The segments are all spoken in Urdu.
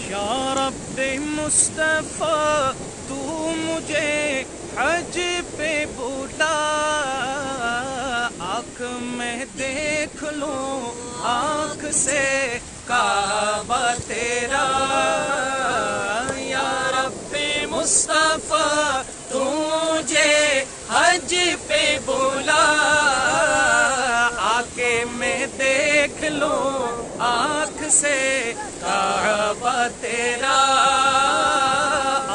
یا رب مصطفیٰ تو مجھے حج پہ بلا، آنکھ میں دیکھ لوں آنکھ سے کعبہ تیرا، یا رب مصطفیٰ تو مجھے حج پہ بلا، آ کے میں دیکھ لوں آنکھ سے کعبہ تیرا۔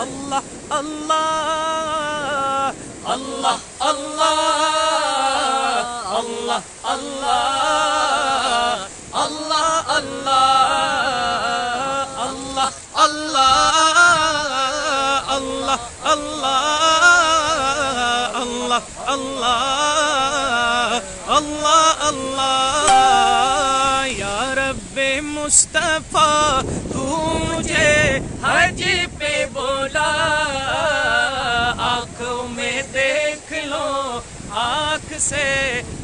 اللہ اللہ اللہ اللہ اللہ اللہ اللہ اللہ اللہ اللہ اللہ اللہ اللہ اللہ یا رب مصطفیٰ تو مجھے حج پہ بولا، آنکھوں میں دیکھ لو آنکھ سے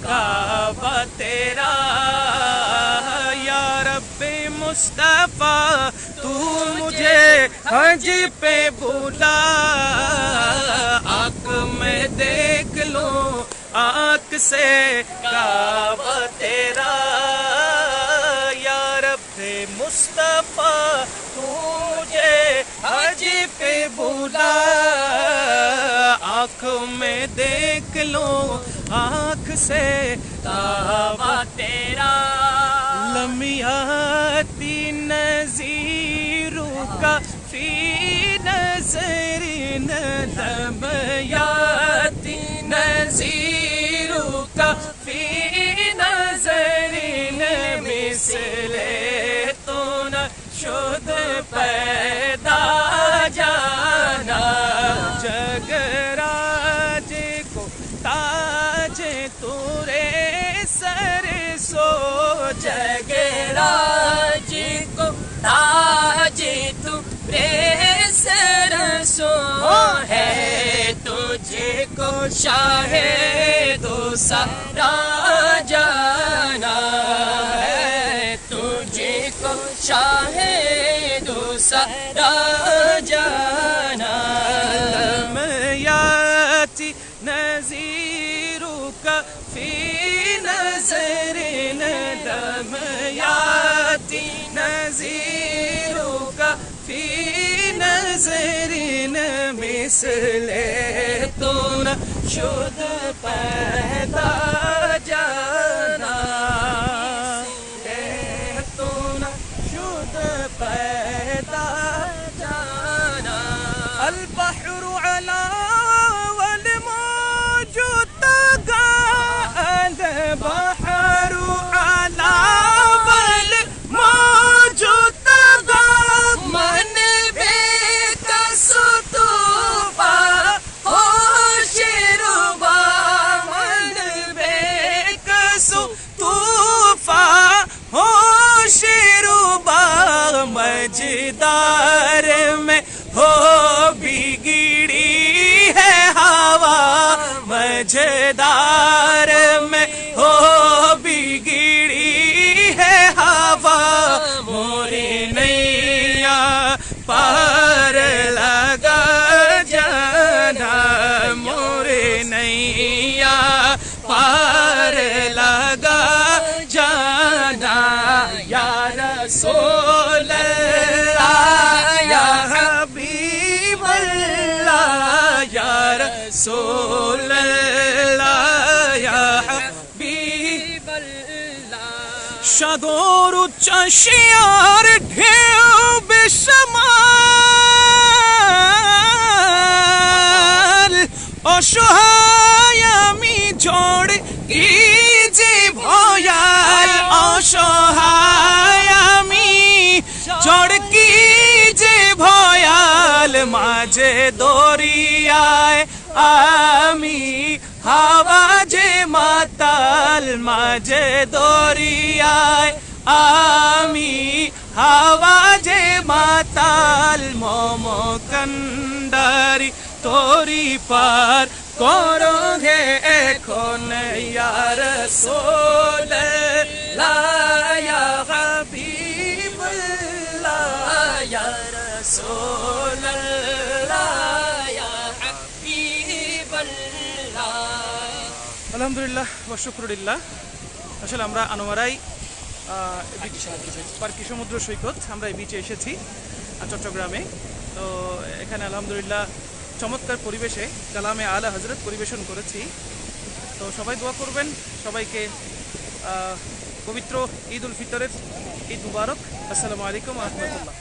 کعبہ تیرا، یا رب مصطفیٰ تو مجھے حج پہ بولا، آنکھ میں دیکھ لوں آنکھ سے کعبہ تیرا، یا رب مصطفیٰ تو مجھے حج پہ بولا، آنکھ میں دیکھ لوں آنکھ سے کعبہ تیرا۔ لم یاتی نذیرک فی نظرنا، لم یاتی نذیرک فی نظرنا، مثل تو نہ شد پیدا جانا، جگراج کو تاج تورے سر سو، جگراج کو تاج تورے سر سو، ہے تجھ کو شاہ دوسرا جانا، ہے تجھ کو شاہ دوسرا جانا، لم یاتی نذیرک فی نظرنا، لم یاتی نذیرک فی نظرنا، مثل تو نہ شد پیدا جانا، مثل تو نہ شد پیدا جانا، البحر علا والموج تگا، البحر علا والموج تگا، من بے کس طوفا ہوش ربا، من بے کس طوفا ہوش ربا، مجدار میں ہو بگڑی ہے ہوا، مجدار میں ہو بگڑی ہے ہوا، موری نیا پار لگا جانا، موری نیا پار لگا جانا، یا رسول اللہ یا حبیب اللہ، یا رسول اللہ یا حبیب اللہ، شادور چشیار ڈھیو بشمال، অসহায় আমি ঝড় গিয়ে ভয়াল, অসহায় আমি ঝড় গিয়ে ভয়াল, মাঝে দরিয়ায় আমি হাওয়া যে মাতাল, মাঝে দরিয়ায় আমি হাওয়া যে মাতাল, মম কান্ডারি তোরি পার করো হে এখন, ইয়া রাসূলুল্লাহ ইয়া হাবিবাল্লাহ ইয়া رسول اللہ یا حبیب اللہ। আলহামদুলিল্লাহ ওয়া শুকরুলিল্লাহ। আসলে আমরা আনোয়ারাই পার্কি সমুদ্র সৈকত, আমরা এই বিচে এসেছি চট্টগ্রামে। তো এখানে আলহামদুলিল্লাহ চমৎকার পরিবেশে কালামে আলা হযরত পরিবেশন করেছি। তো সবাই দোয়া করবেন, সবাইকে পবিত্র ঈদ উল ফিতরের ঈদ মুবারক। আসসালামু আলাইকুম ওয়া রাহমাতুল্লাহ।